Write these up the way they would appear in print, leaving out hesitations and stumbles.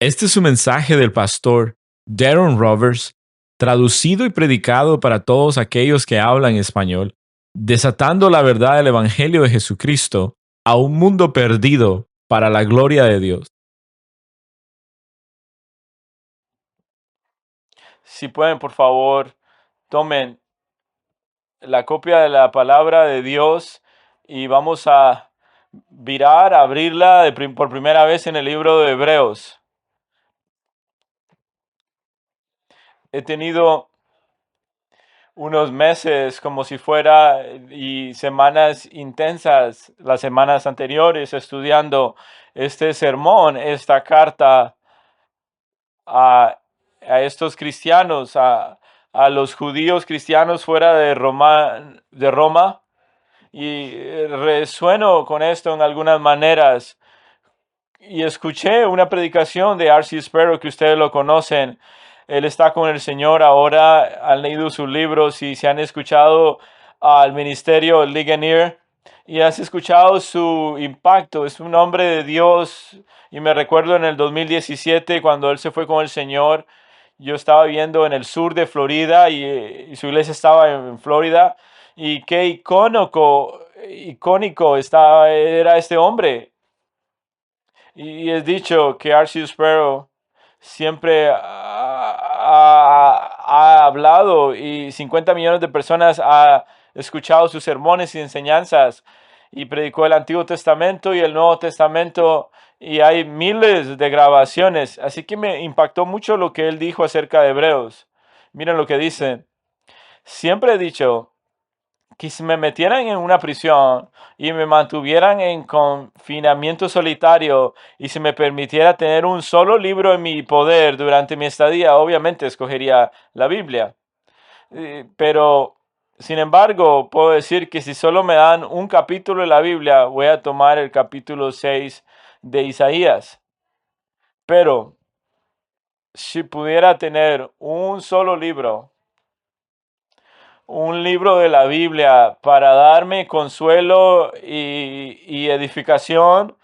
Este es un mensaje del pastor Darren Roberts, traducido y predicado para todos aquellos que hablan español, desatando la verdad del Evangelio de Jesucristo a un mundo perdido para la gloria de Dios. Si pueden, por favor, tomen la copia de la palabra de Dios y vamos a virar, a abrirla por primera vez en el libro de Hebreos. He tenido unos meses como si fuera y semanas intensas, las semanas anteriores, estudiando este sermón, esta carta a, a estos cristianos, a los judíos cristianos fuera de Roma, y resueno con esto en algunas maneras. Y escuché una predicación de R.C. Sparrow, que ustedes lo conocen. Él está con el Señor ahora, han leído sus libros y se han escuchado al ministerio Ligonier y has escuchado su impacto. Es un hombre de Dios y me recuerdo en el 2017 cuando él se fue con el Señor. Yo estaba viviendo en el sur de Florida y su iglesia estaba en Florida, y qué icónico era este hombre. Y es dicho que R.C. Sparrow siempre ha hablado y 50 millones de personas ha escuchado sus sermones y enseñanzas, y predicó el Antiguo Testamento y el Nuevo Testamento, y hay miles de grabaciones. Así que me impactó mucho lo que él dijo acerca de Hebreos. Miren lo que dice: siempre he dicho que si me metieran en una prisión y me mantuvieran en confinamiento solitario y si me permitiera tener un solo libro en mi poder durante mi estadía, obviamente escogería la Biblia. Pero, sin embargo, puedo decir que si solo me dan un capítulo de la Biblia, voy a tomar el capítulo 6 de Isaías. Pero, si pudiera tener un libro de la Biblia para darme consuelo y edificación,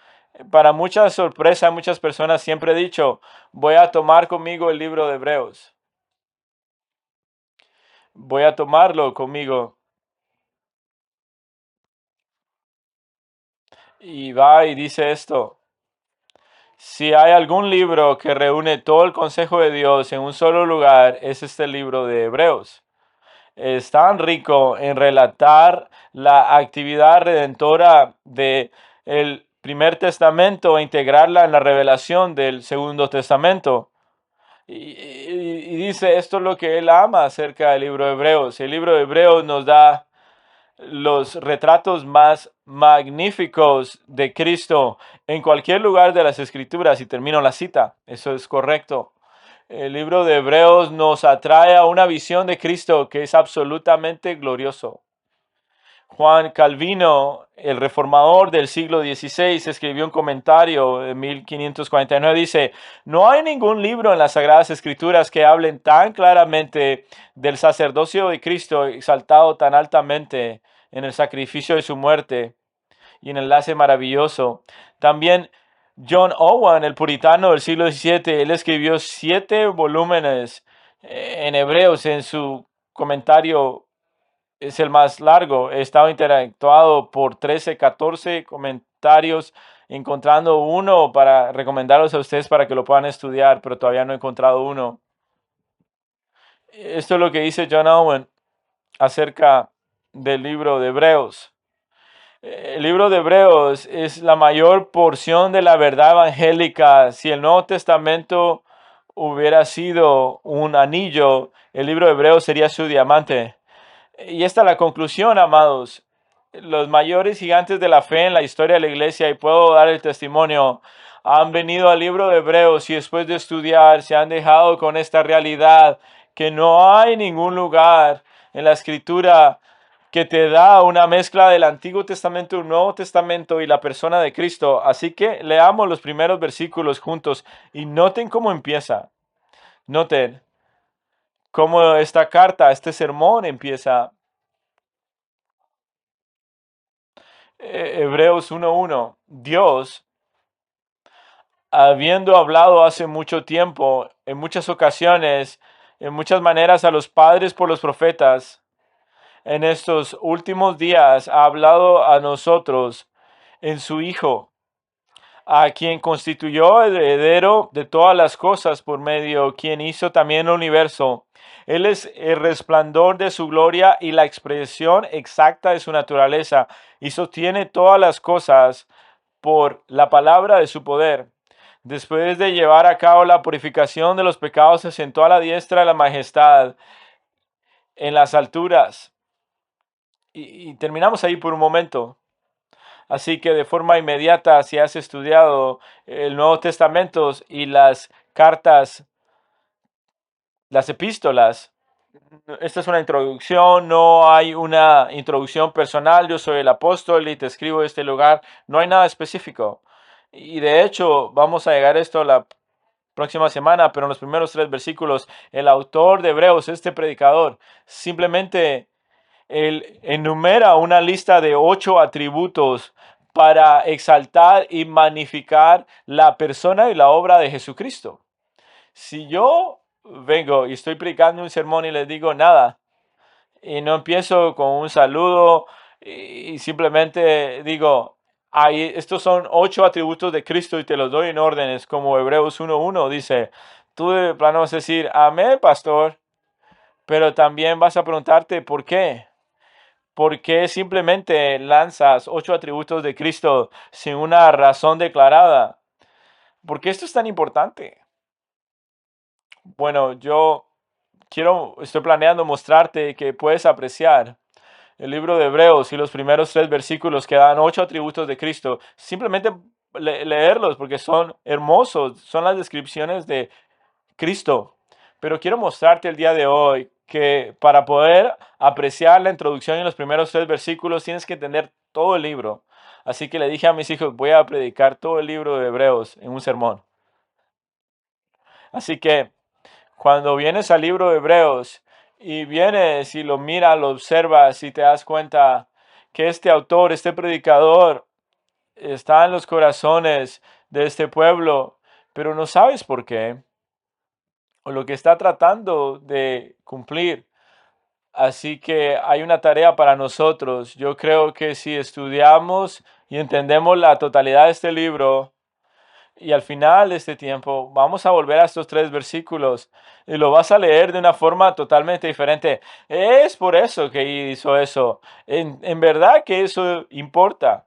para mucha sorpresa, muchas personas siempre he dicho, voy a tomar conmigo el libro de Hebreos. Voy a tomarlo conmigo. Y va y dice esto: si hay algún libro que reúne todo el consejo de Dios en un solo lugar, es este libro de Hebreos. Es tan rico en relatar la actividad redentora de el primer testamento e integrarla en la revelación del segundo testamento. Y dice, esto es lo que él ama acerca del libro de Hebreos. El libro de Hebreos nos da los retratos más magníficos de Cristo en cualquier lugar de las Escrituras. Y termino la cita, eso es correcto. El libro de Hebreos nos atrae a una visión de Cristo que es absolutamente glorioso. Juan Calvino, el reformador del siglo XVI, escribió un comentario de 1549. Dice: no hay ningún libro en las Sagradas Escrituras que hablen tan claramente del sacerdocio de Cristo, exaltado tan altamente en el sacrificio de su muerte y en el enlace maravilloso. También John Owen, el puritano del siglo XVII, él escribió 7 volúmenes en Hebreos. En su comentario, es el más largo. He estado interactuado por 13, 14 comentarios, encontrando uno para recomendarlos a ustedes para que lo puedan estudiar, pero todavía no he encontrado uno. Esto es lo que dice John Owen acerca del libro de Hebreos. El libro de Hebreos es la mayor porción de la verdad evangélica. Si el Nuevo Testamento hubiera sido un anillo, el libro de Hebreos sería su diamante. Y esta es la conclusión, amados. Los mayores gigantes de la fe en la historia de la iglesia, y puedo dar el testimonio, han venido al libro de Hebreos y después de estudiar se han dejado con esta realidad que no hay ningún lugar en la escritura que te da una mezcla del Antiguo Testamento, el Nuevo Testamento y la persona de Cristo. Así que leamos los primeros versículos juntos y noten cómo empieza. Noten cómo esta carta, este sermón empieza. Hebreos 1:1. Dios habiendo hablado hace mucho tiempo, en muchas ocasiones, en muchas maneras a los padres por los profetas, en estos últimos días ha hablado a nosotros en su Hijo, a quien constituyó el heredero de todas las cosas por medio, quien hizo también el universo. Él es el resplandor de su gloria y la expresión exacta de su naturaleza, y sostiene todas las cosas por la palabra de su poder. Después de llevar a cabo la purificación de los pecados, se sentó a la diestra de la majestad en las alturas. Y terminamos ahí por un momento. Así que de forma inmediata, si has estudiado el Nuevo Testamento y las cartas, las epístolas, esta es una introducción, no hay una introducción personal. Yo soy el apóstol y te escribo este lugar. No hay nada específico. Y de hecho, vamos a llegar a esto la próxima semana, pero en los primeros 3 versículos, el autor de Hebreos, este predicador, simplemente él enumera una lista de 8 atributos para exaltar y magnificar la persona y la obra de Jesucristo. Si yo vengo y estoy predicando un sermón y les digo nada, y no empiezo con un saludo y simplemente digo, estos son 8 atributos de Cristo y te los doy en órdenes, como Hebreos 1:1 dice, tú de plano vas a decir, amén, pastor, pero también vas a preguntarte, ¿por qué? ¿Por qué simplemente lanzas 8 atributos de Cristo sin una razón declarada? ¿Por qué esto es tan importante? Bueno, estoy planeando mostrarte que puedes apreciar el libro de Hebreos y los primeros 3 versículos que dan 8 atributos de Cristo. Simplemente leerlos porque son hermosos, son las descripciones de Cristo. Pero quiero mostrarte el día de hoy que para poder apreciar la introducción en los primeros 3 versículos tienes que entender todo el libro. Así que le dije a mis hijos, voy a predicar todo el libro de Hebreos en un sermón. Así que cuando vienes al libro de Hebreos y vienes y lo miras, lo observas y te das cuenta que este autor, este predicador, está en los corazones de este pueblo, pero no sabes por qué, o lo que está tratando de cumplir. Así que hay una tarea para nosotros. Yo creo que si estudiamos y entendemos la totalidad de este libro, y al final de este tiempo vamos a volver a estos 3 versículos y lo vas a leer de una forma totalmente diferente. Es por eso que hizo eso. En verdad que eso importa.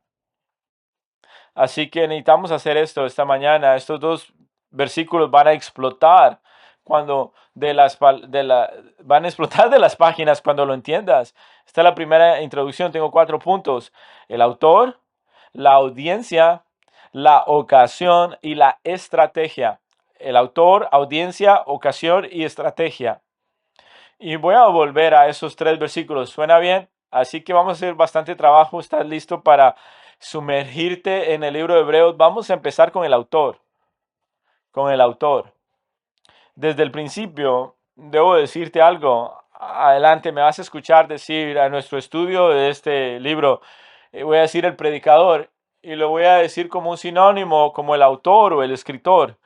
Así que necesitamos hacer esto esta mañana. Estos 2 versículos van a explotar cuando van a explotar de las páginas cuando lo entiendas. Esta es la primera introducción. Tengo 4 puntos. El autor, la audiencia, la ocasión y la estrategia. El autor, audiencia, ocasión y estrategia. Y voy a volver a esos 3 versículos. ¿Suena bien? Así que vamos a hacer bastante trabajo. ¿Estás listo para sumergirte en el libro de Hebreos? Vamos a empezar con el autor. Con el autor. Desde el principio, debo decirte algo. Adelante, me vas a escuchar decir a nuestro estudio de este libro, voy a decir el predicador y lo voy a decir como un sinónimo, como el autor o el escritor.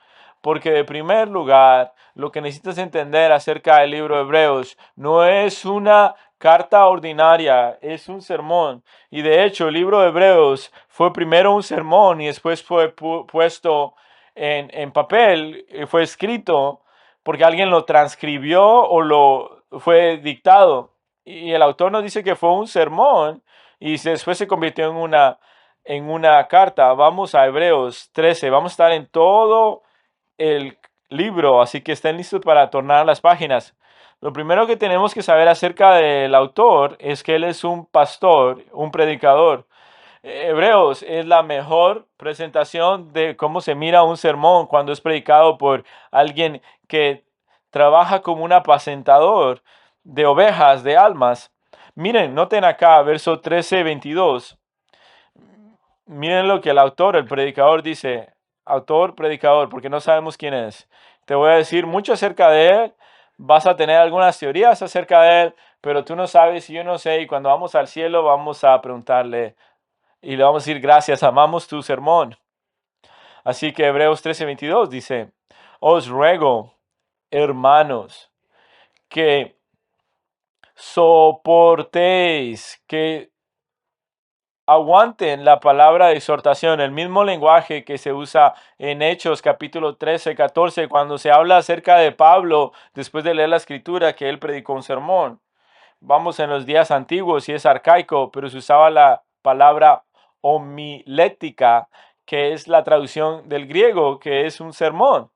Porque de primer lugar, lo que necesitas entender acerca del libro de Hebreos no es una carta ordinaria, es un sermón. Y de hecho, el libro de Hebreos fue primero un sermón y después fue puesto en papel, fue escrito porque alguien lo transcribió o lo fue dictado. Y el autor nos dice que fue un sermón y después se convirtió en una carta. Vamos a Hebreos 13, vamos a estar en todo el libro, así que estén listos para tornar las páginas. Lo primero que tenemos que saber acerca del autor es que él es un pastor, un predicador. Hebreos es la mejor presentación de cómo se mira un sermón cuando es predicado por alguien que trabaja como un apacentador de ovejas, de almas. Miren, noten acá, verso 13-22. Miren lo que el autor, el predicador dice. Autor, predicador, porque no sabemos quién es. Te voy a decir mucho acerca de él. Vas a tener algunas teorías acerca de él, pero tú no sabes y yo no sé. Y cuando vamos al cielo vamos a preguntarle y le vamos a decir gracias, amamos tu sermón. Así que Hebreos 13:22 dice, os ruego, hermanos, que soportéis, que aguanten la palabra de exhortación, el mismo lenguaje que se usa en Hechos capítulo 13, 14, cuando se habla acerca de Pablo, después de leer la escritura, que él predicó un sermón. Vamos en los días antiguos y es arcaico, pero se usaba la palabra homilética, que es la traducción del griego, que es un sermón.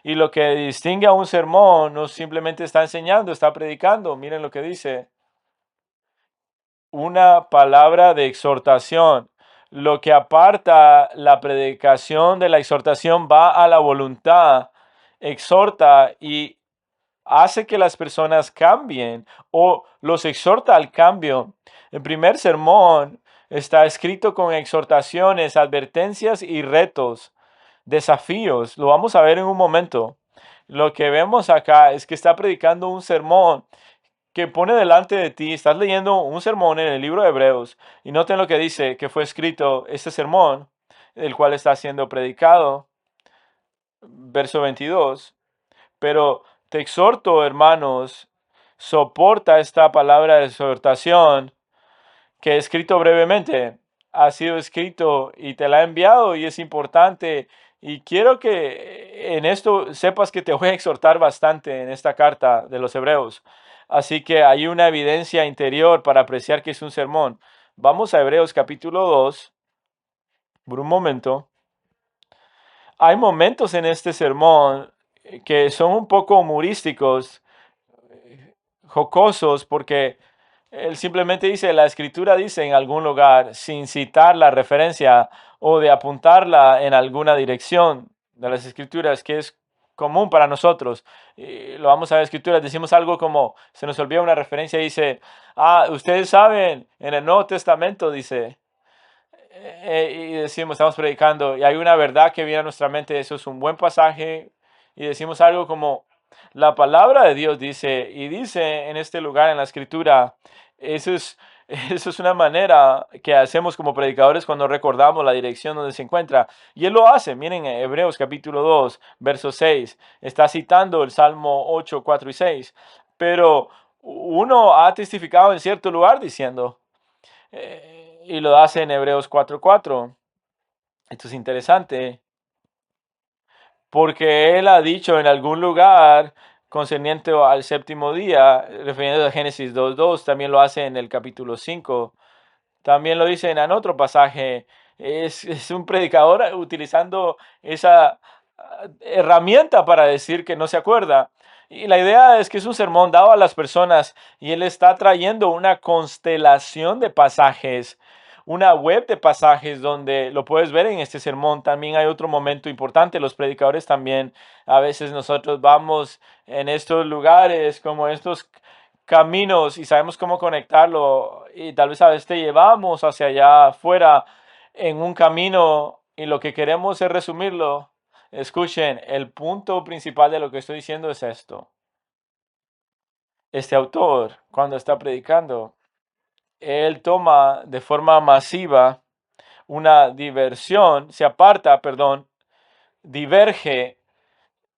Y lo que distingue a un sermón no simplemente está enseñando, está predicando. Miren lo que dice. Una palabra de exhortación. Lo que aparta la predicación de la exhortación va a la voluntad, exhorta y hace que las personas cambien o los exhorta al cambio. El primer sermón está escrito con exhortaciones, advertencias y retos, desafíos. Lo vamos a ver en un momento. Lo que vemos acá es que está predicando un sermón que pone delante de ti. Estás leyendo un sermón en el libro de Hebreos y noten lo que dice que fue escrito este sermón, el cual está siendo predicado. Verso 22. Pero te exhorto, hermanos, soporta esta palabra de exhortación que he escrito brevemente. Ha sido escrito y te la he enviado y es importante. Y quiero que en esto sepas que te voy a exhortar bastante en esta carta de los Hebreos. Así que hay una evidencia interior para apreciar que es un sermón. Vamos a Hebreos capítulo 2 por un momento. Hay momentos en este sermón que son un poco humorísticos, jocosos, porque él simplemente dice, la escritura dice en algún lugar, sin citar la referencia o de apuntarla en alguna dirección de las escrituras, que es común para nosotros. Y lo vamos a ver en escrituras, decimos algo como, se nos olvida una referencia y dice, ustedes saben, en el Nuevo Testamento dice, y decimos, estamos predicando, y hay una verdad que viene a nuestra mente, eso es un buen pasaje, y decimos algo como, la palabra de Dios dice, y dice en este lugar en la escritura, eso es, eso es una manera que hacemos como predicadores cuando recordamos la dirección donde se encuentra, y él lo hace. Miren, Hebreos capítulo 2, verso 6, está citando el Salmo 8, 4 y 6, pero uno ha testificado en cierto lugar diciendo, y lo hace en Hebreos 4:4. Esto es interesante porque él ha dicho en algún lugar concerniente al séptimo día, refiriendo a Génesis 2:2, también lo hace en el capítulo 5, también lo dice en otro pasaje. Es un predicador utilizando esa herramienta para decir que no se acuerda. Y la idea es que es un sermón dado a las personas y él está trayendo una constelación de pasajes, una web de pasajes donde lo puedes ver en este sermón. También hay otro momento importante, los predicadores también, a veces nosotros vamos en estos lugares como estos caminos y sabemos cómo conectarlo y tal vez a veces te llevamos hacia allá afuera en un camino y lo que queremos es resumirlo. Escuchen, el punto principal de lo que estoy diciendo es esto. Este autor, cuando está predicando, él toma de forma masiva una diversión, se aparta, perdón, diverge,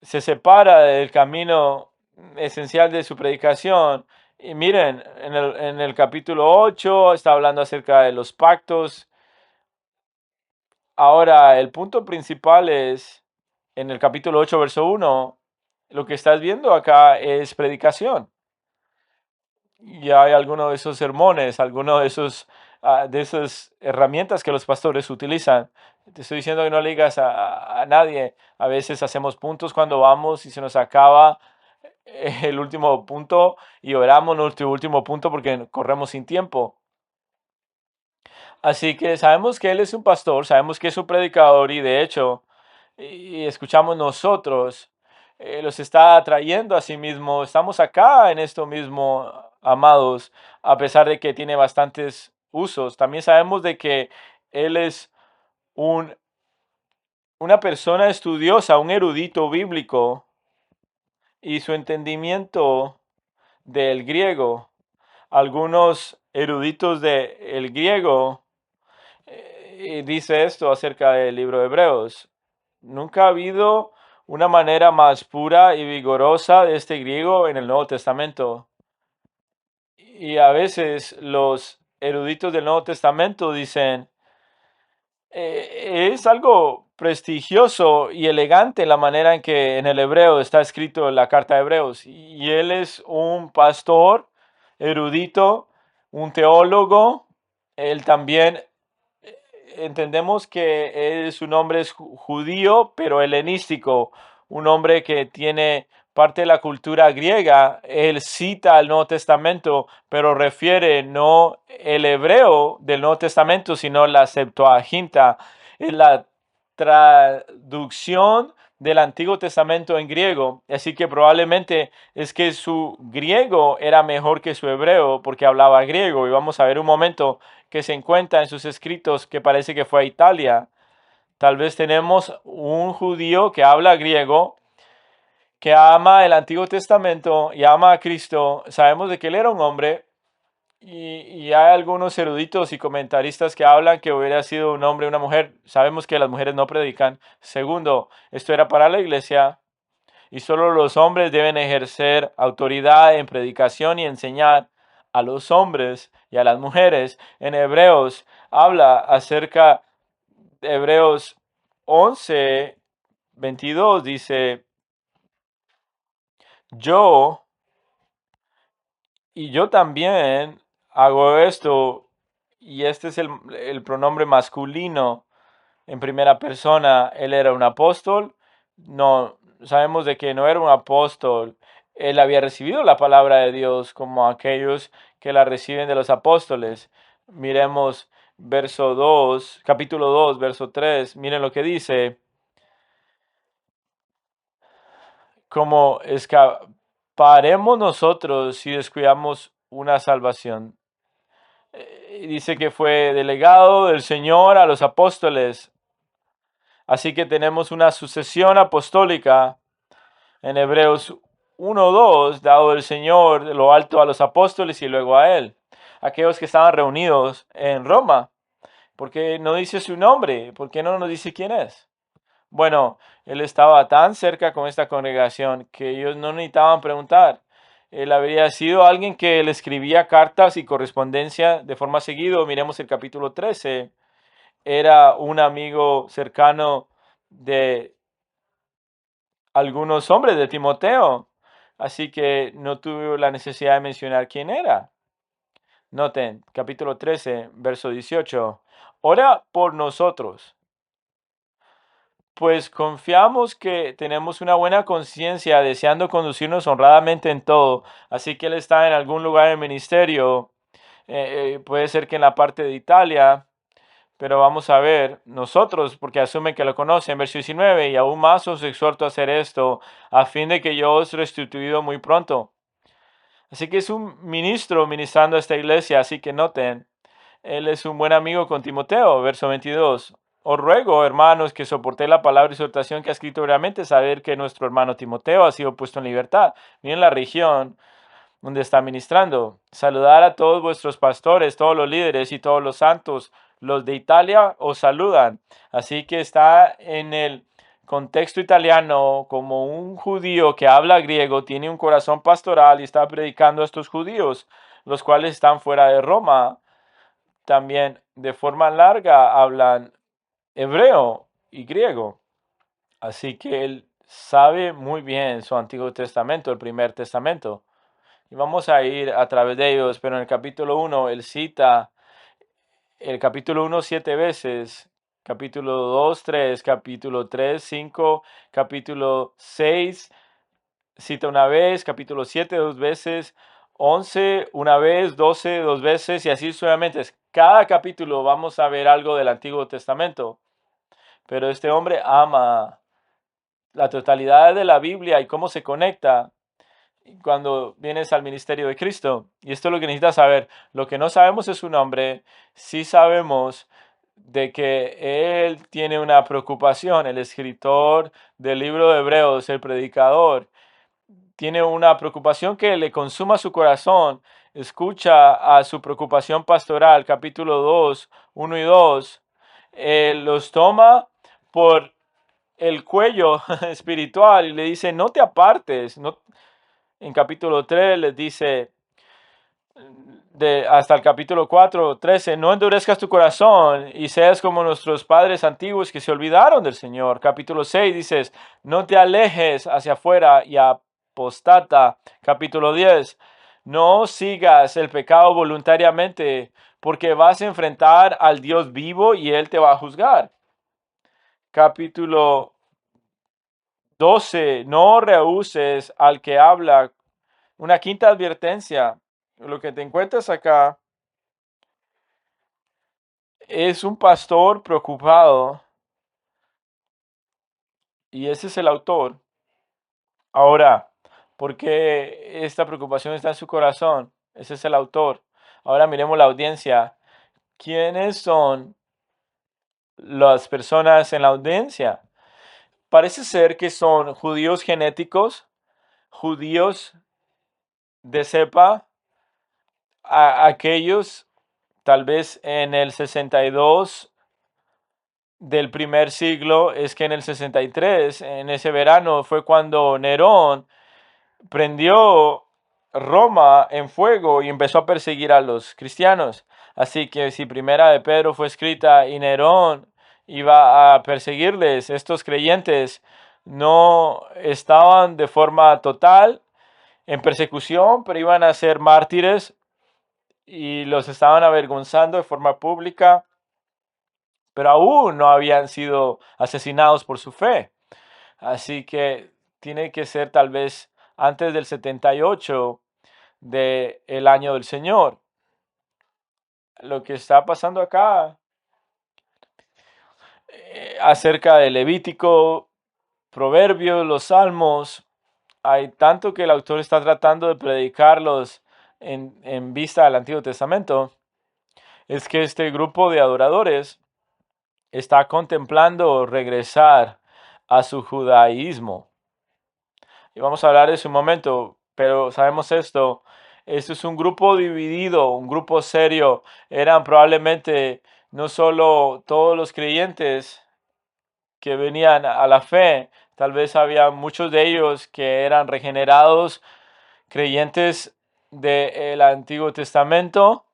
se separa del camino esencial de su predicación. Y miren, en el capítulo 8 está hablando acerca de los pactos. Ahora, el punto principal es, en el capítulo 8 verso 1, lo que estás viendo acá es predicación. Y hay algunos de esos sermones, algunos de esas herramientas que los pastores utilizan. Te estoy diciendo que no le digas a nadie. A veces hacemos puntos cuando vamos y se nos acaba el último punto y oramos nuestro último punto porque corremos sin tiempo. Así que sabemos que él es un pastor, sabemos que es un predicador y de hecho, y escuchamos nosotros, los está atrayendo a sí mismo. Estamos acá en esto mismo, amados, a pesar de que tiene bastantes usos. También sabemos de que él es un, una persona estudiosa, un erudito bíblico y su entendimiento del griego. Algunos eruditos del griego dice esto acerca del libro de Hebreos. Nunca ha habido una manera más pura y vigorosa de este griego en el Nuevo Testamento. Y a veces los eruditos del Nuevo Testamento dicen, es algo prestigioso y elegante la manera en que en el hebreo está escrito la carta de Hebreos. Y él es un pastor erudito, un teólogo. Él también entendemos que su nombre es judío, pero helenístico, un hombre que tiene parte de la cultura griega. Él cita el Nuevo Testamento, pero refiere no el hebreo del Nuevo Testamento, sino la Septuaginta, la traducción del Antiguo Testamento en griego. Así que probablemente es que su griego era mejor que su hebreo porque hablaba griego. Y vamos a ver un momento que se encuentra en sus escritos que parece que fue a Italia. Tal vez tenemos un judío que habla griego, que ama el Antiguo Testamento y ama a Cristo. Sabemos de que él era un hombre y hay algunos eruditos y comentaristas que hablan que hubiera sido un hombre o una mujer. Sabemos que las mujeres no predican. Segundo, esto era para la iglesia y solo los hombres deben ejercer autoridad en predicación y enseñar a los hombres y a las mujeres. En Hebreos habla acerca de Hebreos 11:22, dice, yo y yo también hago esto, y este es el pronombre masculino en primera persona. Él era un apóstol. No, sabemos de que no era un apóstol. Él había recibido la palabra de Dios como aquellos que la reciben de los apóstoles. Miremos verso 2, capítulo 2, verso 3. Miren lo que dice. Como escaparemos nosotros si descuidamos una salvación. Dice que fue delegado del Señor a los apóstoles. Así que tenemos una sucesión apostólica en Hebreos 1:2, dado el Señor de lo alto a los apóstoles y luego a él, aquellos que estaban reunidos en Roma. ¿Por qué no dice su nombre? ¿Por qué no nos dice quién es? Bueno, él estaba tan cerca con esta congregación que ellos no necesitaban preguntar. Él habría sido alguien que le escribía cartas y correspondencia de forma seguida. Miremos el capítulo 13. Era un amigo cercano de algunos hombres de Timoteo, así que no tuve la necesidad de mencionar quién era. Noten, capítulo 13, verso 18. Ora por nosotros, pues confiamos que tenemos una buena conciencia, deseando conducirnos honradamente en todo. Así que él está en algún lugar del ministerio, puede ser que en la parte de Italia. Pero vamos a ver, nosotros, porque asumen que lo conocen, verso 19, y aún más os exhorto a hacer esto, a fin de que yo os restituido muy pronto. Así que es un ministro ministrando a esta iglesia, así que noten, él es un buen amigo con Timoteo, verso 22. Os ruego, hermanos, que soportéis la palabra y exhortación que ha escrito brevemente, saber que nuestro hermano Timoteo ha sido puesto en libertad. Miren la región donde está ministrando. Saludar a todos vuestros pastores, todos los líderes y todos los santos. Los de Italia os saludan. Así que está en el contexto italiano como un judío que habla griego, tiene un corazón pastoral y está predicando a estos judíos, los cuales están fuera de Roma. También de forma larga hablan hebreo y griego. Así que él sabe muy bien su Antiguo Testamento, el Primer Testamento. Y vamos a ir a través de ellos, pero en el capítulo 1 él cita el capítulo 1 7 veces, capítulo 2 3, capítulo 3 5, capítulo 6 cita una vez, capítulo 7 dos veces, 11 una vez, 12 dos veces y así sucesivamente. Cada capítulo vamos a ver algo del Antiguo Testamento, pero este hombre ama la totalidad de la Biblia y cómo se conecta cuando vienes al ministerio de Cristo. Y esto es lo que necesitas saber. Lo que no sabemos es su nombre. Sí sabemos de que él tiene una preocupación. El escritor del libro de Hebreos, el predicador, tiene una preocupación que le consuma su corazón. Escucha a su preocupación pastoral, capítulo 2 1 y 2. Los toma por el cuello espiritual y le dice, no te apartes. No, en capítulo 3 les dice, hasta el capítulo 4, 13, no endurezcas tu corazón y seas como nuestros padres antiguos que se olvidaron del Señor. Capítulo 6 dices, no te alejes hacia afuera y apostata. Capítulo 10, no sigas el pecado voluntariamente porque vas a enfrentar al Dios vivo y Él te va a juzgar. Capítulo 12, no rehuses al que habla. Una quinta advertencia, lo que te encuentras acá es un pastor preocupado y ese es el autor. Ahora, ¿por qué esta preocupación está en su corazón? Ese es el autor. Ahora miremos la audiencia. ¿Quiénes son las personas en la audiencia? Parece ser que son judíos genéticos, judíos de cepa, aquellos tal vez en el 62 del primer siglo. Es que en el 63, en ese verano, fue cuando Nerón prendió Roma en fuego y empezó a perseguir a los cristianos. Así que si Primera de Pedro fue escrita y Nerón iba a perseguirles, estos creyentes no estaban de forma total en persecución, pero iban a ser mártires y los estaban avergonzando de forma pública, pero aún no habían sido asesinados por su fe. Así que tiene que ser tal vez antes del 78 del año del Señor. Lo que está pasando acá acerca de Levítico, Proverbios, los Salmos, hay tanto que el autor está tratando de predicarlos en vista del Antiguo Testamento, es que este grupo de adoradores está contemplando regresar a su judaísmo. Y vamos a hablar de eso un momento, pero sabemos esto es un grupo dividido, un grupo serio. Eran probablemente no solo todos los creyentes que venían a la fe, tal vez había muchos de ellos que eran regenerados, creyentes del Antiguo Testamento,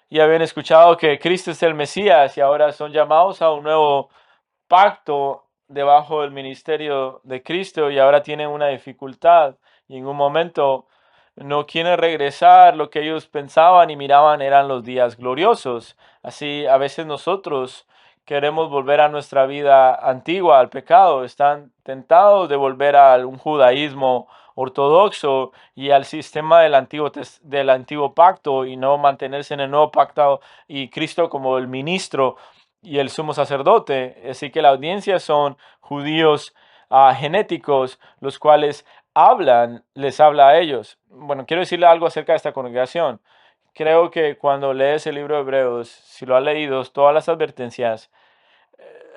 y habían escuchado que Cristo es el Mesías y ahora son llamados a un nuevo pacto debajo del ministerio de Cristo y ahora tienen una dificultad y en un momento no quieren regresar. Lo que ellos pensaban y miraban eran los días gloriosos. Así a veces nosotros queremos volver a nuestra vida antigua, al pecado. Están tentados de volver a un judaísmo ortodoxo y al sistema del antiguo pacto y no mantenerse en el nuevo pacto y Cristo como el ministro y el sumo sacerdote. Así que la audiencia son judíos genéticos, los cuales les habla a ellos. Bueno, quiero decirle algo acerca de esta congregación. Creo que cuando lees el libro de Hebreos, si lo has leído, todas las advertencias,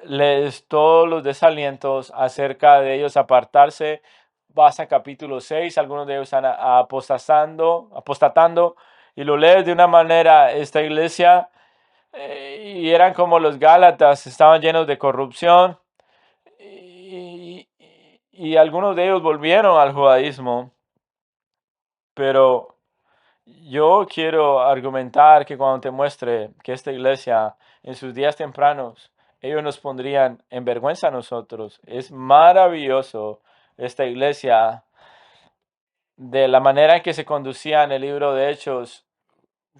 lees todos los desalientos acerca de ellos apartarse, vas a capítulo 6, algunos de ellos están apostatando, y lo lees de una manera, esta iglesia, y eran como los Gálatas, estaban llenos de corrupción, y algunos de ellos volvieron al judaísmo, pero yo quiero argumentar que cuando te muestre que esta iglesia en sus días tempranos, ellos nos pondrían en vergüenza a nosotros. Es maravilloso esta iglesia, de la manera en que se conducía en el libro de Hechos.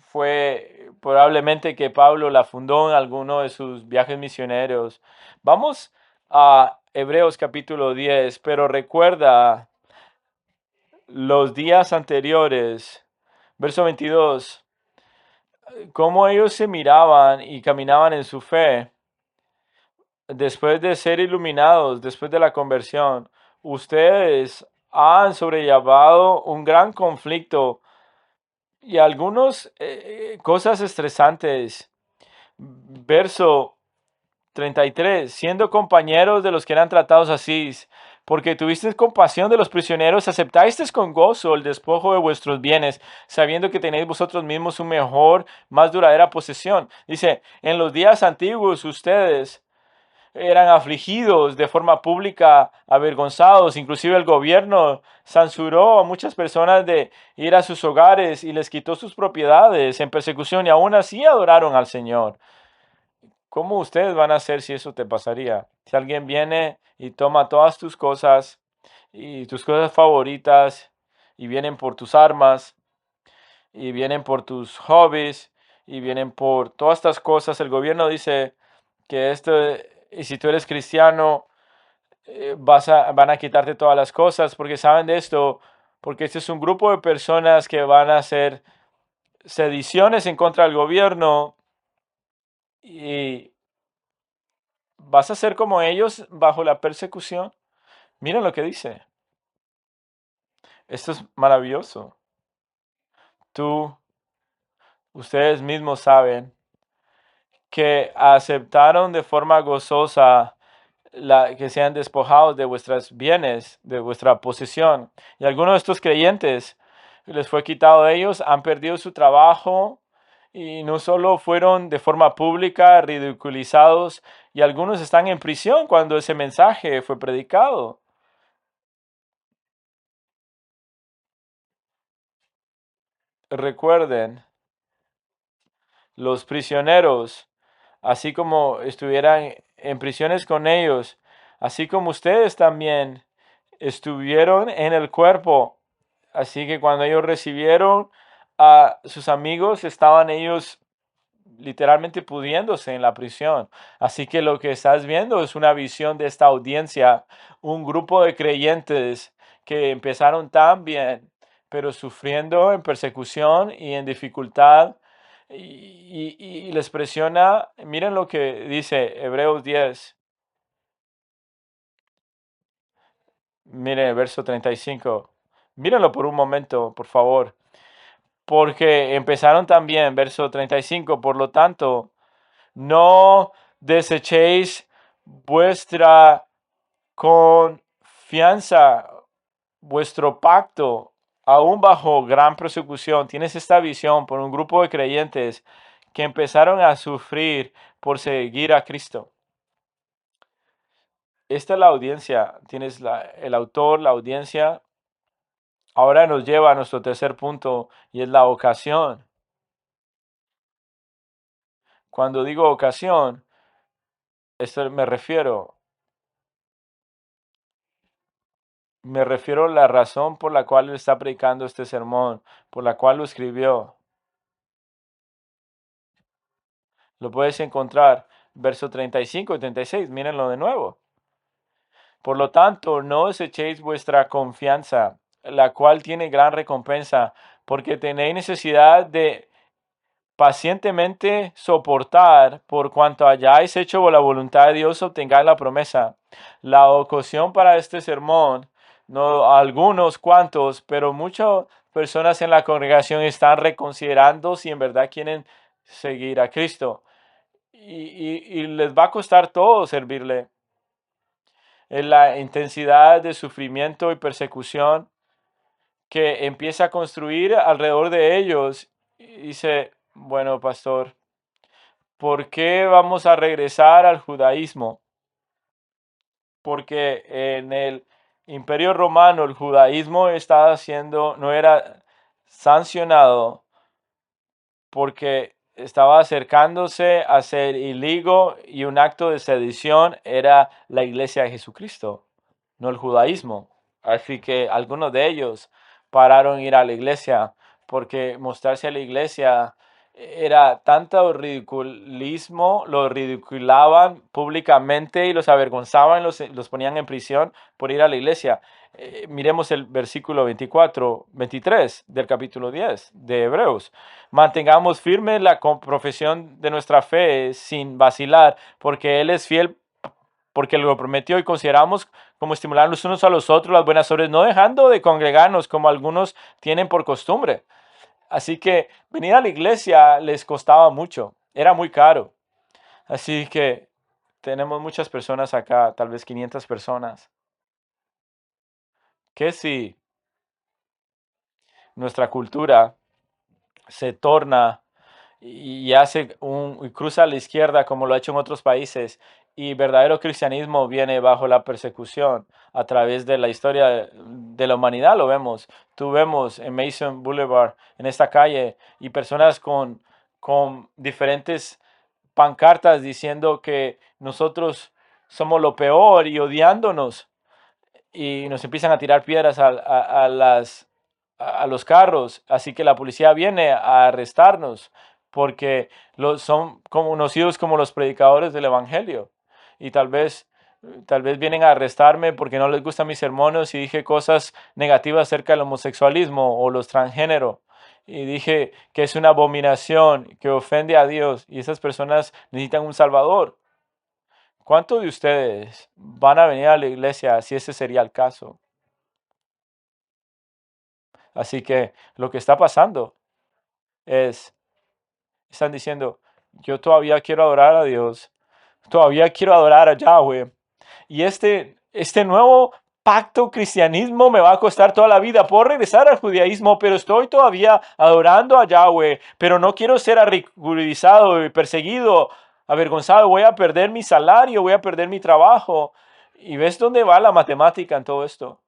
Fue probablemente que Pablo la fundó en alguno de sus viajes misioneros. Vamos a Hebreos capítulo 10, pero recuerda los días anteriores, verso 22, cómo ellos se miraban y caminaban en su fe después de ser iluminados, después de la conversión. Ustedes han sobrellevado un gran conflicto y algunas cosas estresantes. Verso 33, siendo compañeros de los que eran tratados así, porque tuvisteis compasión de los prisioneros, aceptasteis con gozo el despojo de vuestros bienes, sabiendo que tenéis vosotros mismos un mejor, más duradera posesión. Dice, en los días antiguos ustedes eran afligidos de forma pública, avergonzados. Inclusive el gobierno censuró a muchas personas de ir a sus hogares y les quitó sus propiedades en persecución y aún así adoraron al Señor. ¿Cómo ustedes van a hacer si eso te pasaría? Si alguien viene y toma todas tus cosas y tus cosas favoritas y vienen por tus armas y vienen por tus hobbies y vienen por todas estas cosas. El gobierno dice que esto, y si tú eres cristiano, van a quitarte todas las cosas porque saben de esto, porque este es un grupo de personas que van a hacer sediciones en contra del gobierno y vas a ser como ellos bajo la persecución. Miren lo que dice. Esto es maravilloso. Tú, ustedes mismos saben que aceptaron de forma gozosa que sean despojados de vuestros bienes, de vuestra posesión. Y algunos de estos creyentes les fue quitado de ellos, han perdido su trabajo y no solo fueron de forma pública ridiculizados, y algunos están en prisión cuando ese mensaje fue predicado. Recuerden, los prisioneros, así como estuvieran en prisiones con ellos, así como ustedes también estuvieron en el cuerpo. Así que cuando ellos recibieron a sus amigos, estaban ellos literalmente pudriéndose en la prisión. Así que lo que estás viendo es una visión de esta audiencia, un grupo de creyentes que empezaron tan bien, pero sufriendo en persecución y en dificultad. Y les presiona. Miren lo que dice Hebreos 10. Miren el verso 35. Mírenlo por un momento, por favor. Porque empezaron también, verso 35, por lo tanto, no desechéis vuestra confianza, vuestro pacto, aún bajo gran persecución. Tienes esta visión por un grupo de creyentes que empezaron a sufrir por seguir a Cristo. Esta es la audiencia, tienes el autor, la audiencia. Ahora nos lleva a nuestro tercer punto y es la ocasión. Cuando digo ocasión, esto me refiero a la razón por la cual él está predicando este sermón, por la cual lo escribió. Lo puedes encontrar, verso 35 y 36, mírenlo de nuevo. Por lo tanto, no desechéis vuestra confianza, la cual tiene gran recompensa, porque tenéis necesidad de pacientemente soportar por cuanto hayáis hecho la voluntad de Dios, obtengáis la promesa. La ocasión para este sermón, no algunos cuantos, pero muchas personas en la congregación están reconsiderando si en verdad quieren seguir a Cristo. Y les va a costar todo servirle. En la intensidad de sufrimiento y persecución que empieza a construir alrededor de ellos, dice, bueno, pastor, ¿por qué vamos a regresar al judaísmo? Porque en el Imperio Romano el judaísmo no era sancionado porque estaba acercándose a ser ilegal y un acto de sedición era la iglesia de Jesucristo, no el judaísmo. Así que algunos de ellos pararon ir a la iglesia porque mostrarse a la iglesia era tanto ridiculismo, los ridiculaban públicamente y los avergonzaban, los ponían en prisión por ir a la iglesia. Miremos el versículo 23 del capítulo 10 de Hebreos. Mantengamos firme la profesión de nuestra fe sin vacilar, porque Él es fiel, porque lo prometió, y consideramos como estimular los unos a los otros las buenas obras, no dejando de congregarnos como algunos tienen por costumbre. Así que venir a la iglesia les costaba mucho, era muy caro. Así que tenemos muchas personas acá, tal vez 500 personas, que si nuestra cultura se torna y cruza a la izquierda como lo ha hecho en otros países Y verdadero cristianismo viene bajo la persecución. A través de la historia de la humanidad lo vemos. Tú vemos en Mason Boulevard, en esta calle, y personas con diferentes pancartas diciendo que nosotros somos lo peor y odiándonos, y nos empiezan a tirar piedras a los carros. Así que la policía viene a arrestarnos porque son conocidos como los predicadores del evangelio. Y tal vez vienen a arrestarme porque no les gustan mis sermones y dije cosas negativas acerca del homosexualismo o los transgénero. Y dije que es una abominación, que ofende a Dios, y esas personas necesitan un Salvador. ¿Cuántos de ustedes van a venir a la iglesia si ese sería el caso? Así que lo que está pasando es, están diciendo, yo todavía quiero adorar a Dios, todavía quiero adorar a Yahweh. Y este nuevo pacto cristianismo me va a costar toda la vida. Puedo regresar al judaísmo, pero estoy todavía adorando a Yahweh, pero no quiero ser ridiculizado y perseguido, avergonzado. Voy a perder mi salario, voy a perder mi trabajo. ¿Y ves dónde va la matemática en todo esto?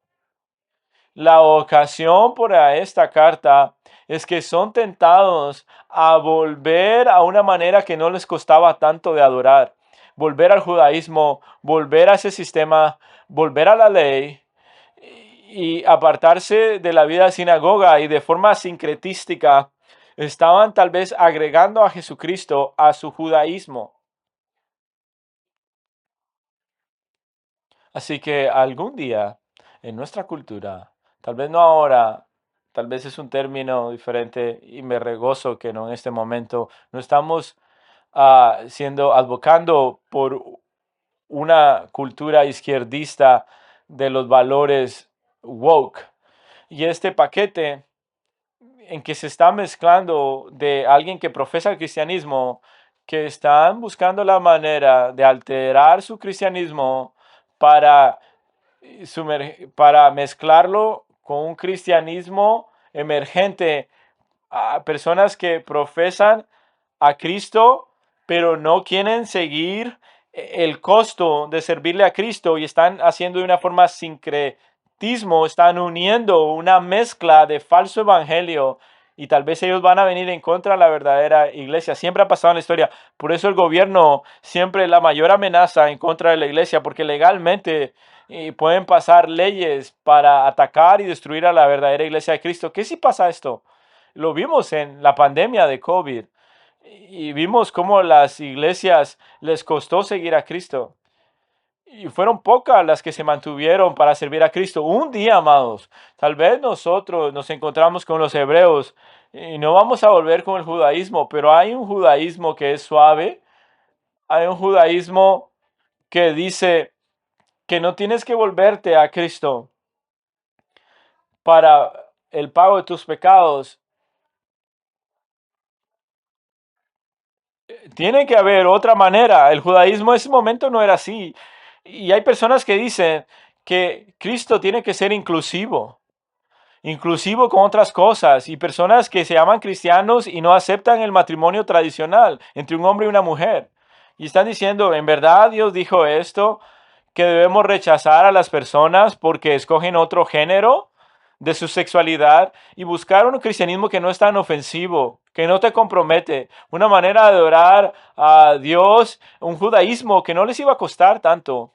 La ocasión por esta carta es que son tentados a volver a una manera que no les costaba tanto de adorar. Volver al judaísmo, volver a ese sistema, volver a la ley y apartarse de la vida de sinagoga, y de forma sincretística estaban tal vez agregando a Jesucristo a su judaísmo. Así que algún día en nuestra cultura, tal vez no ahora, tal vez es un término diferente y me regozo que no en este momento, no estamos advocando por una cultura izquierdista de los valores woke. Y este paquete en que se está mezclando de alguien que profesa el cristianismo, que están buscando la manera de alterar su cristianismo para para mezclarlo con un cristianismo emergente, a personas que profesan a Cristo, pero no quieren seguir el costo de servirle a Cristo, y están haciendo de una forma sincretismo, están uniendo una mezcla de falso evangelio, y tal vez ellos van a venir en contra de la verdadera iglesia. Siempre ha pasado en la historia. Por eso el gobierno siempre es la mayor amenaza en contra de la iglesia, porque legalmente pueden pasar leyes para atacar y destruir a la verdadera iglesia de Cristo. ¿Qué si pasa esto? Lo vimos en la pandemia de COVID y vimos cómo las iglesias les costó seguir a Cristo. Y fueron pocas las que se mantuvieron para servir a Cristo. Un día, amados, tal vez nosotros nos encontramos con los hebreos y no vamos a volver con el judaísmo, pero hay un judaísmo que es suave, hay un judaísmo que dice que no tienes que volverte a Cristo para el pago de tus pecados. Tiene que haber otra manera. El judaísmo en ese momento no era así. Y hay personas que dicen que Cristo tiene que ser inclusivo, inclusivo con otras cosas, y personas que se llaman cristianos y no aceptan el matrimonio tradicional entre un hombre y una mujer. Y están diciendo, en verdad Dios dijo esto, que debemos rechazar a las personas porque escogen otro género de su sexualidad, y buscar un cristianismo que no es tan ofensivo, que no te compromete, una manera de adorar a Dios, un judaísmo que no les iba a costar tanto.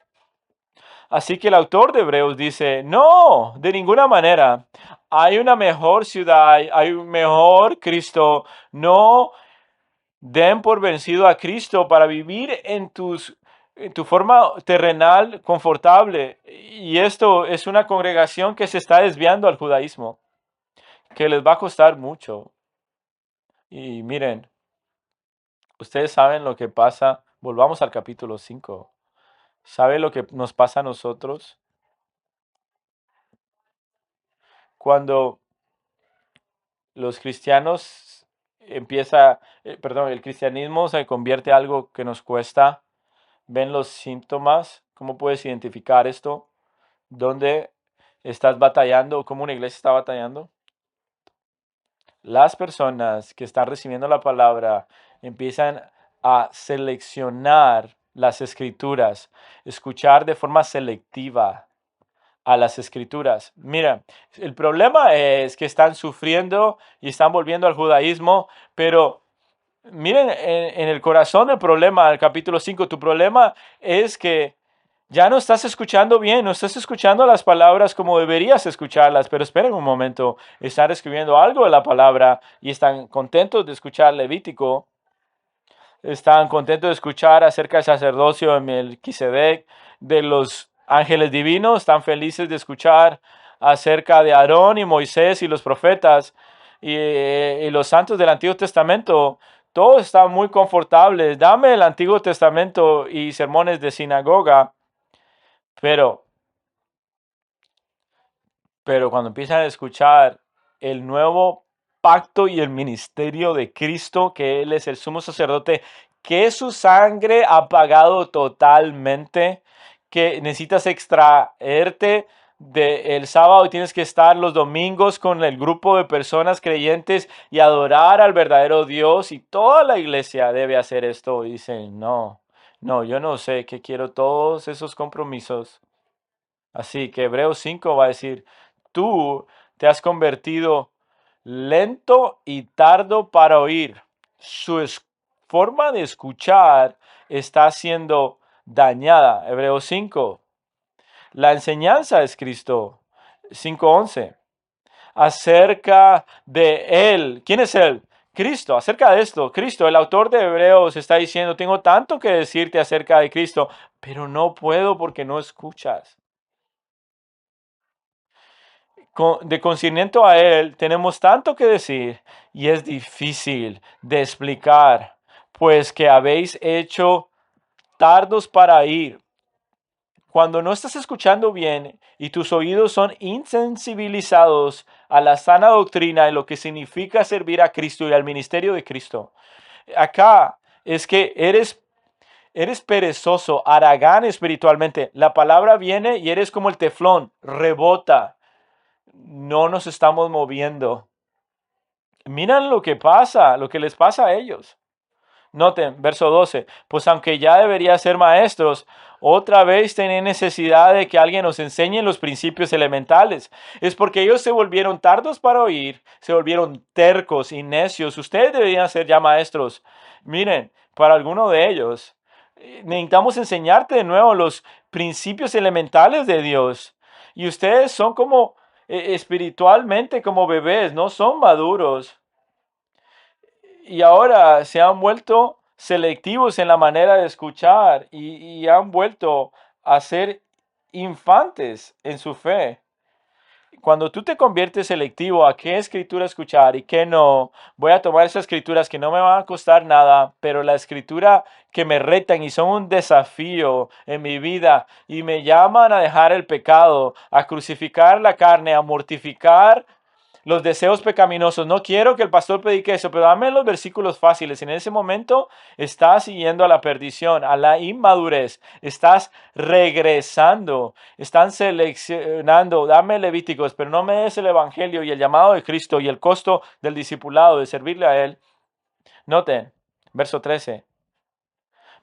Así que el autor de Hebreos dice, no, de ninguna manera. Hay una mejor ciudad, hay un mejor Cristo. No den por vencido a Cristo para vivir en tu forma terrenal confortable. Y esto es una congregación que se está desviando al judaísmo, que les va a costar mucho. Y miren, ustedes saben lo que pasa. Volvamos al capítulo 5. ¿Sabe lo que nos pasa a nosotros cuando los cristianos el cristianismo se convierte en algo que nos cuesta? ¿Ven los síntomas? ¿Cómo puedes identificar esto? ¿Dónde estás batallando? ¿Cómo una iglesia está batallando? Las personas que están recibiendo la palabra empiezan a seleccionar las escrituras, escuchar de forma selectiva a las escrituras. Mira, el problema es que están sufriendo y están volviendo al judaísmo, pero miren, en el corazón del problema, el capítulo 5, tu problema es que ya no estás escuchando bien, no estás escuchando las palabras como deberías escucharlas, pero esperen un momento, están escribiendo algo de la palabra y están contentos de escuchar Levítico, están contentos de escuchar acerca del sacerdocio de Melquisedec, de los ángeles divinos, están felices de escuchar acerca de Aarón y Moisés y los profetas y los santos del Antiguo Testamento. Todos están muy confortables. Dame el Antiguo Testamento y sermones de sinagoga, pero cuando empiezan a escuchar el nuevo pacto y el ministerio de Cristo, que Él es el sumo sacerdote, que su sangre ha pagado totalmente, que necesitas extraerte del sábado y tienes que estar los domingos con el grupo de personas creyentes y adorar al verdadero Dios, y toda la iglesia debe hacer esto. Y dicen, no, no, yo no sé que quiero todos esos compromisos. Así que Hebreos 5 va a decir, tú te has convertido lento y tardo para oír. Su forma de escuchar está siendo dañada. Hebreos 5. La enseñanza es Cristo. 5:11. Acerca de Él. ¿Quién es Él? Cristo. Acerca de esto, Cristo, el autor de Hebreos, está diciendo, tengo tanto que decirte acerca de Cristo, pero no puedo porque no escuchas. De concerniente a Él tenemos tanto que decir y es difícil de explicar, pues que habéis hecho tardos para ir. Cuando no estás escuchando bien y tus oídos son insensibilizados a la sana doctrina y lo que significa servir a Cristo y al ministerio de Cristo, acá es que eres perezoso, haragán espiritualmente. La palabra viene y eres como el teflón, rebota. No nos estamos moviendo. Miran lo que pasa, lo que les pasa a ellos. Noten, verso 12, pues aunque ya debería ser maestros, otra vez tienen necesidad de que alguien nos enseñe los principios elementales. Es porque ellos se volvieron tardos para oír, se volvieron tercos y necios. Ustedes deberían ser ya maestros. Miren, para alguno de ellos, necesitamos enseñarte de nuevo los principios elementales de Dios. Y ustedes son como espiritualmente como bebés, no son maduros. Y ahora se han vuelto selectivos en la manera de escuchar y han vuelto a ser infantes en su fe. Cuando tú te conviertes selectivo a qué escritura escuchar y qué no, voy a tomar esas escrituras que no me van a costar nada, pero la escritura que me retan y son un desafío en mi vida y me llaman a dejar el pecado, a crucificar la carne, a mortificar los deseos pecaminosos. No quiero que el pastor predique eso, pero dame los versículos fáciles. En ese momento estás siguiendo a la perdición, a la inmadurez. Estás regresando. Están seleccionando. Dame Levíticos, pero no me des el evangelio y el llamado de Cristo y el costo del discipulado, de servirle a Él. Noten, verso 13.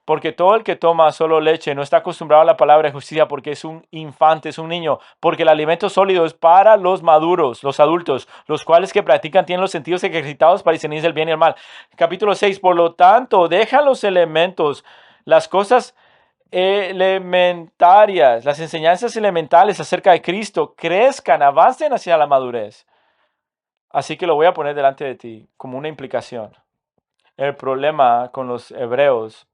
Porque todo el que toma solo leche no está acostumbrado a la palabra de justicia porque es un infante, es un niño. Porque el alimento sólido es para los maduros, los adultos, los cuales que practican tienen los sentidos ejercitados para discernir el bien y el mal. Capítulo 6. Por lo tanto, deja los elementos, las cosas elementarias, las enseñanzas elementales acerca de Cristo, crezcan, avancen hacia la madurez. Así que lo voy a poner delante de ti como una implicación. El problema con los hebreos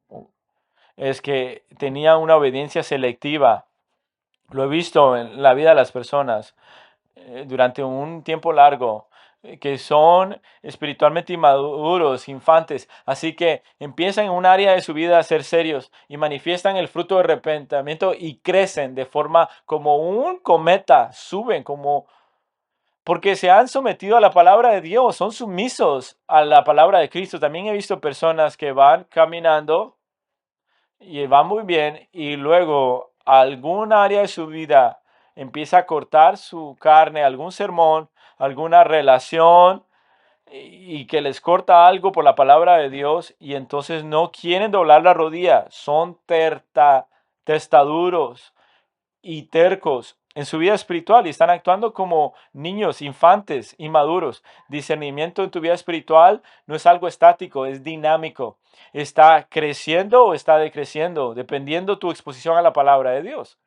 es que tenía una obediencia selectiva. Lo he visto en la vida de las personas durante un tiempo largo, que son espiritualmente inmaduros, infantes, así que empiezan en un área de su vida a ser serios y manifiestan el fruto de arrepentimiento y crecen de forma como un cometa, suben como porque se han sometido a la palabra de Dios, son sumisos a la palabra de Cristo. También he visto personas que van caminando y va muy bien y luego algún área de su vida empieza a cortar su carne, algún sermón, alguna relación, y que les corta algo por la palabra de Dios y entonces no quieren doblar la rodilla. Son testaduros y tercos en su vida espiritual y están actuando como niños, infantes, inmaduros. Discernimiento en tu vida espiritual no es algo estático, es dinámico. Está creciendo o está decreciendo, dependiendo tu exposición a la palabra de Dios.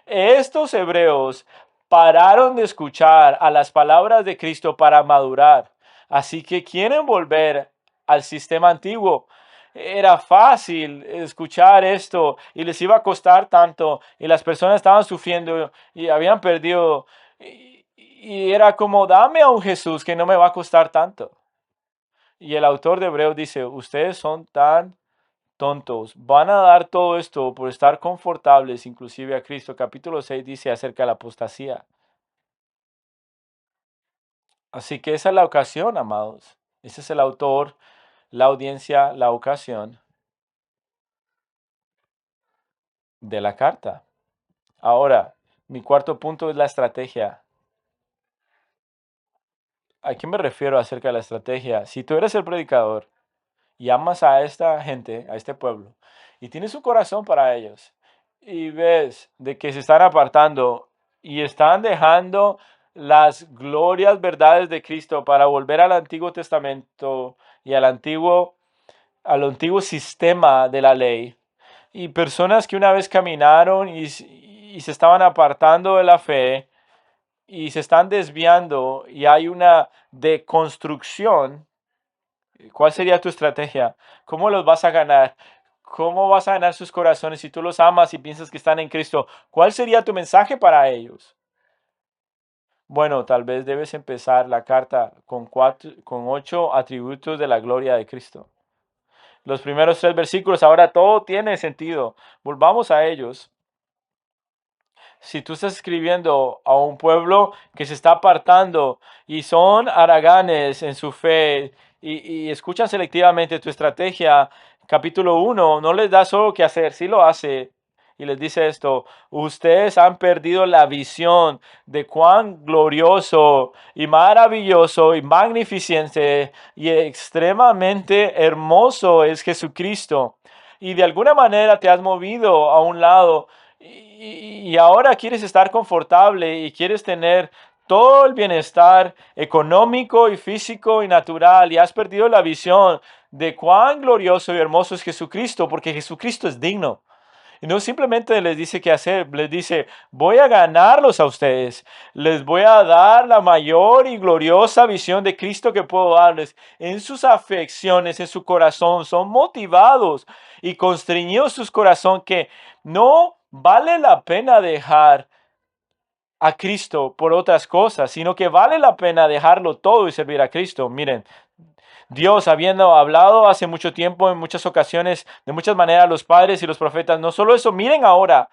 Estos hebreos pararon de escuchar a las palabras de Cristo para madurar. Así que quieren volver al sistema antiguo. Era fácil escuchar esto y les iba a costar tanto y las personas estaban sufriendo y habían perdido y era como dame a un Jesús que no me va a costar tanto. Y el autor de Hebreos dice, ustedes son tan tontos, van a dar todo esto por estar confortables, inclusive a Cristo. Capítulo 6 dice acerca de la apostasía. Así que esa es la ocasión, amados. Ese es el autor, la audiencia, la ocasión de la carta. Ahora, mi cuarto punto es la estrategia. ¿A qué me refiero acerca de la estrategia? Si tú eres el predicador y amas a esta gente, a este pueblo, y tienes un corazón para ellos, y ves de que se están apartando y están dejando las glorias verdades de Cristo para volver al Antiguo Testamento y al antiguo sistema de la ley, y personas que una vez caminaron y se estaban apartando de la fe y se están desviando y hay una deconstrucción. ¿Cuál sería tu estrategia? ¿Cómo los vas a ganar? ¿Cómo vas a ganar sus corazones si tú los amas y piensas que están en Cristo? ¿Cuál sería tu mensaje para ellos? Bueno, tal vez debes empezar la carta con 8 atributos de la gloria de Cristo. Los primeros 3 versículos, ahora todo tiene sentido. Volvamos a ellos. Si tú estás escribiendo a un pueblo que se está apartando y son haraganes en su fe y escuchan selectivamente tu estrategia, capítulo 1, no les da solo qué hacer, sí lo hace. Y les dice esto, ustedes han perdido la visión de cuán glorioso y maravilloso y magnificente y extremadamente hermoso es Jesucristo. Y de alguna manera te has movido a un lado y ahora quieres estar confortable y quieres tener todo el bienestar económico y físico y natural y has perdido la visión de cuán glorioso y hermoso es Jesucristo, porque Jesucristo es digno. Y no simplemente les dice qué hacer, les dice, voy a ganarlos a ustedes, les voy a dar la mayor y gloriosa visión de Cristo que puedo darles. En sus afecciones, en su corazón, son motivados y constreñidos sus corazón que no vale la pena dejar a Cristo por otras cosas, sino que vale la pena dejarlo todo y servir a Cristo. Miren, Dios, habiendo hablado hace mucho tiempo, en muchas ocasiones, de muchas maneras, los padres y los profetas, no solo eso, miren ahora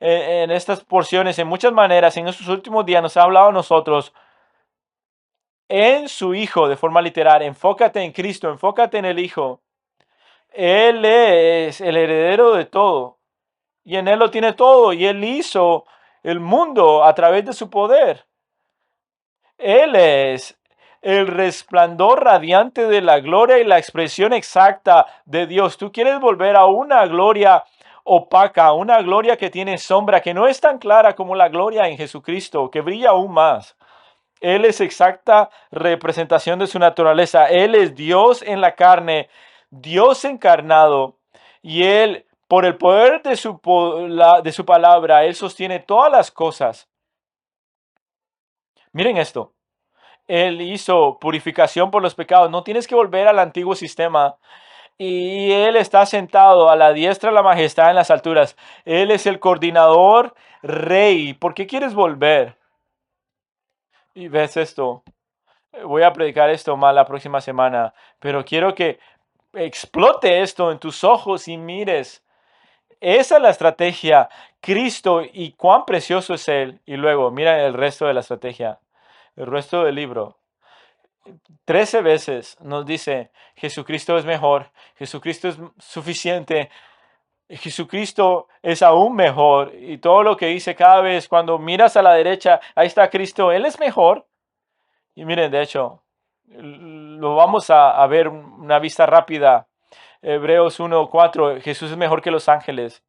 en estas porciones, en muchas maneras, en estos últimos días nos ha hablado a nosotros en su Hijo, de forma literal. Enfócate en Cristo, enfócate en el Hijo. Él es el heredero de todo y en Él lo tiene todo y Él hizo el mundo a través de su poder. Él es el resplandor radiante de la gloria y la expresión exacta de Dios. Tú quieres volver a una gloria opaca, una gloria que tiene sombra, que no es tan clara como la gloria en Jesucristo, que brilla aún más. Él es exacta representación de su naturaleza. Él es Dios en la carne, Dios encarnado. Y Él, por el poder de su palabra, Él sostiene todas las cosas. Miren esto. Él hizo purificación por los pecados. No tienes que volver al antiguo sistema. Y Él está sentado a la diestra de la majestad en las alturas. Él es el coordinador, rey. ¿Por qué quieres volver? Y ves esto. Voy a predicar esto más la próxima semana. Pero quiero que explote esto en tus ojos y mires. Esa es la estrategia. Cristo y cuán precioso es Él. Y luego, mira el resto de la estrategia. El resto del libro. 13 veces nos dice, Jesucristo es mejor, Jesucristo es suficiente, Jesucristo es aún mejor. Y todo lo que dice cada vez, cuando miras a la derecha, ahí está Cristo, Él es mejor. Y miren, de hecho, Lo vamos a ver una vista rápida. Hebreos 1:4, Jesús es mejor que los ángeles.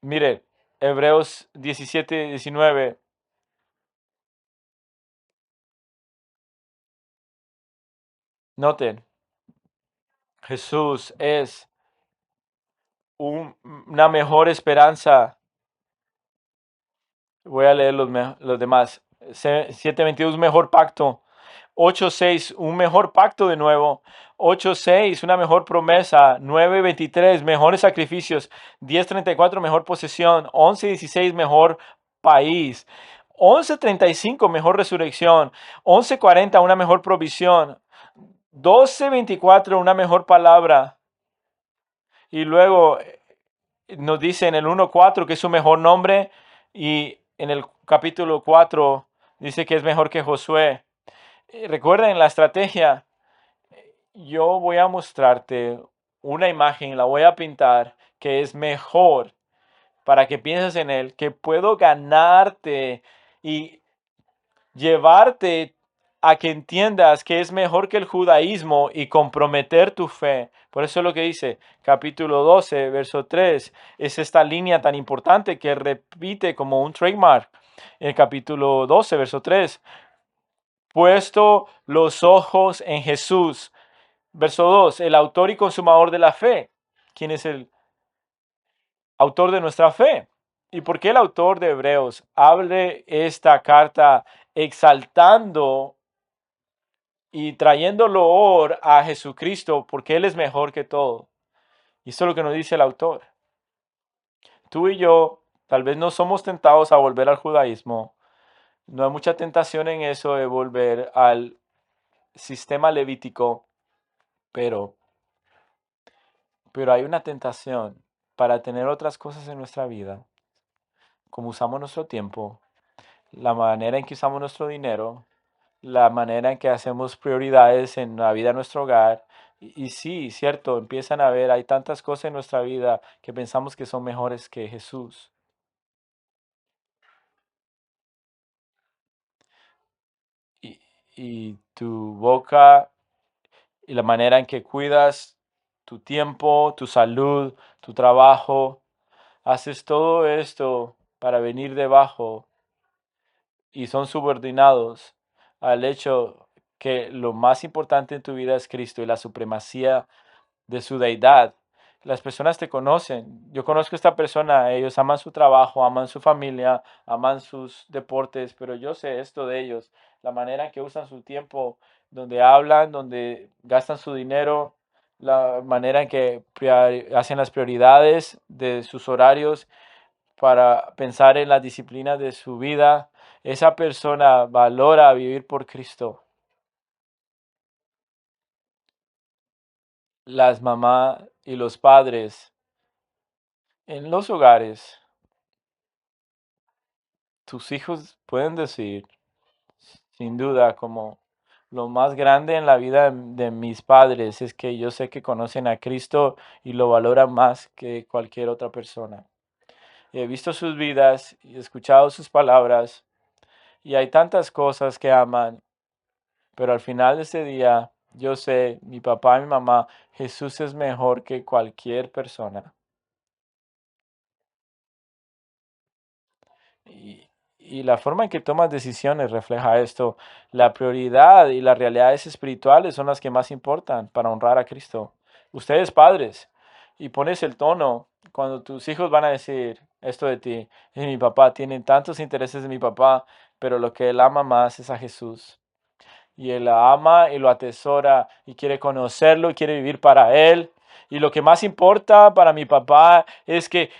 Mire, Hebreos 17:19. Noten, Jesús es una mejor esperanza. Voy a leer los demás. 7:22, un mejor pacto. 8:6, un mejor pacto de nuevo. 8:6, una mejor promesa. 9:23, mejores sacrificios. 10:34, mejor posesión. 11:16, mejor país. 11:35, mejor resurrección. 11:40, una mejor provisión. 12:24, una mejor palabra. Y luego nos dice en el 1:4 que es su mejor nombre, y en el capítulo 4 dice que es mejor que Josué. Recuerden la estrategia. Yo voy a mostrarte una imagen, la voy a pintar, que es mejor para que pienses en él, que puedo ganarte y llevarte a que entiendas que es mejor que el judaísmo y comprometer tu fe. Por eso es lo que dice capítulo 12, verso 3. Es esta línea tan importante que repite como un trademark. En el capítulo 12, verso 3. Puesto los ojos en Jesús. Verso 2. El autor y consumador de la fe. ¿Quién es el autor de nuestra fe? ¿Y por qué el autor de Hebreos abre esta carta exaltando y trayendo loor a Jesucristo, porque Él es mejor que todo? Y eso es lo que nos dice el autor. Tú y yo tal vez no somos tentados a volver al judaísmo. No hay mucha tentación en eso de volver al sistema levítico, pero, pero hay una tentación para tener otras cosas en nuestra vida, como usamos nuestro tiempo, la manera en que usamos nuestro dinero, la manera en que hacemos prioridades en la vida de nuestro hogar. Y sí, cierto, empiezan a ver, hay tantas cosas en nuestra vida que pensamos que son mejores que Jesús. Y, y tu boca y la manera en que cuidas tu tiempo, tu salud, tu trabajo, haces todo esto para venir debajo y son subordinados al hecho que lo más importante en tu vida es Cristo y la supremacía de su deidad. Las personas te conocen. Yo conozco a esta persona, ellos aman su trabajo, aman su familia, aman sus deportes, pero yo sé esto de ellos, la manera en que usan su tiempo, donde hablan, donde gastan su dinero, la manera en que hacen las prioridades de sus horarios para pensar en las disciplinas de su vida. Esa persona valora vivir por Cristo. Las mamás y los padres en los hogares, tus hijos pueden decir, sin duda, como lo más grande en la vida de mis padres es que yo sé que conocen a Cristo y lo valoran más que cualquier otra persona. He visto sus vidas y he escuchado sus palabras y hay tantas cosas que aman, pero al final de ese día, yo sé, mi papá y mi mamá, Jesús es mejor que cualquier persona. Y, y la forma en que tomas decisiones refleja esto. La prioridad y las realidades espirituales son las que más importan para honrar a Cristo. Ustedes padres, y pones el tono cuando tus hijos van a decir esto de ti. Mi papá tiene tantos intereses de mi papá, pero lo que él ama más es a Jesús. Y él la ama y lo atesora y quiere conocerlo y quiere vivir para él. Y lo que más importa para mi papá es que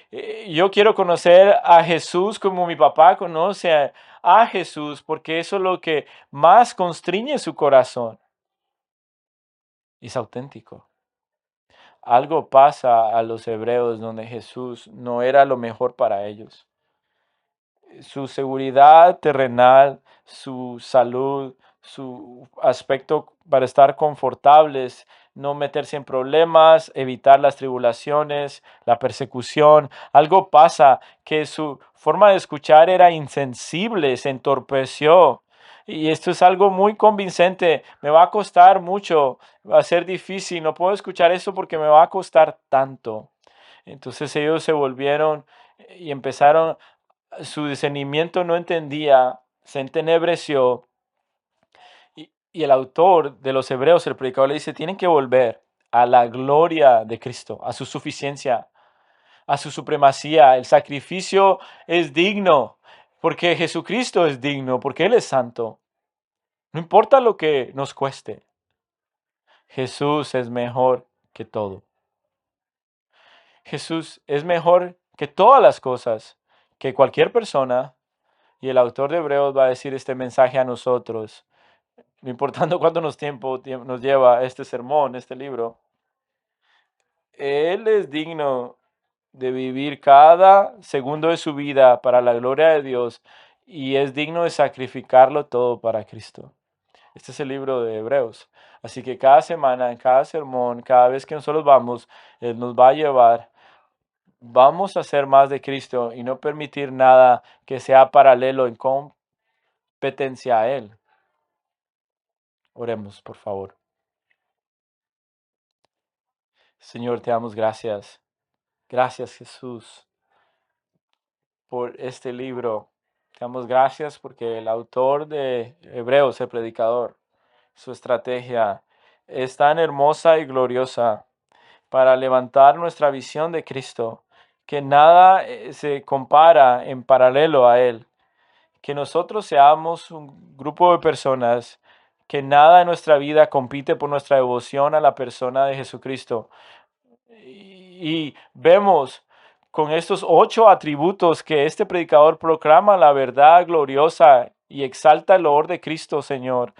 yo quiero conocer a Jesús como mi papá conoce a Jesús, porque eso es lo que más constriñe su corazón. Es auténtico. Algo pasa a los hebreos donde Jesús no era lo mejor para ellos. Su seguridad terrenal, su salud, su aspecto para estar confortables, no meterse en problemas, evitar las tribulaciones, la persecución. Algo pasa que su forma de escuchar era insensible, se entorpeció. Y esto es algo muy convincente. Me va a costar mucho, va a ser difícil. No puedo escuchar eso porque me va a costar tanto. Entonces ellos se volvieron y empezaron, su discernimiento no entendía, se entenebreció. Y el autor de los Hebreos, el predicador, le dice, tienen que volver a la gloria de Cristo, a su suficiencia, a su supremacía. El sacrificio es digno, porque Jesucristo es digno, porque Él es santo. No importa lo que nos cueste, Jesús es mejor que todo. Jesús es mejor que todas las cosas, que cualquier persona. Y el autor de Hebreos va a decir este mensaje a nosotros, no importando cuánto nos lleva este sermón, este libro. Él es digno de vivir cada segundo de su vida para la gloria de Dios y es digno de sacrificarlo todo para Cristo. Este es el libro de Hebreos. Así que cada semana, en cada sermón, cada vez que nosotros vamos, Él nos va a llevar. Vamos a hacer más de Cristo y no permitir nada que sea paralelo en competencia a Él. Oremos, por favor. Señor, te damos gracias. Gracias, Jesús, por este libro. Te damos gracias porque el autor de Hebreos, el predicador, su estrategia es tan hermosa y gloriosa para levantar nuestra visión de Cristo, que nada se compara en paralelo a Él. Que nosotros seamos un grupo de personas que nada en nuestra vida compite por nuestra devoción a la persona de Jesucristo. Y vemos con estos 8 atributos que este predicador proclama la verdad gloriosa y exalta el olor de Cristo, Señor.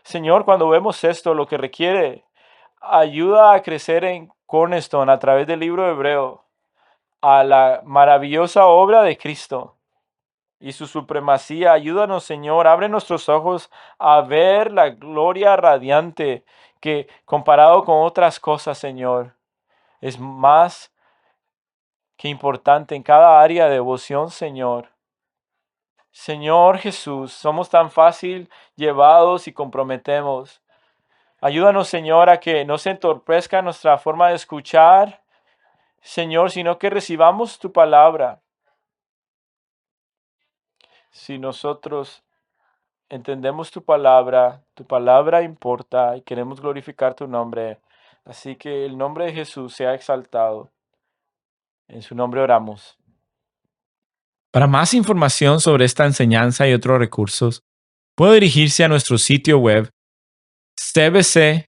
Señor, cuando vemos esto, lo que requiere ayuda a crecer en Cornerstone a través del libro hebreo a la maravillosa obra de Cristo y su supremacía. Ayúdanos, Señor, abre nuestros ojos a ver la gloria radiante que comparado con otras cosas, Señor, es más que importante en cada área de devoción, Señor. Señor Jesús, somos tan fácil llevados y comprometemos. Ayúdanos, Señor, a que no se entorpezca nuestra forma de escuchar, Señor, sino que recibamos tu palabra. Si nosotros entendemos tu palabra importa y queremos glorificar tu nombre. Así que el nombre de Jesús sea exaltado. En su nombre oramos. Para más información sobre esta enseñanza y otros recursos, puede dirigirse a nuestro sitio web cbckaty.org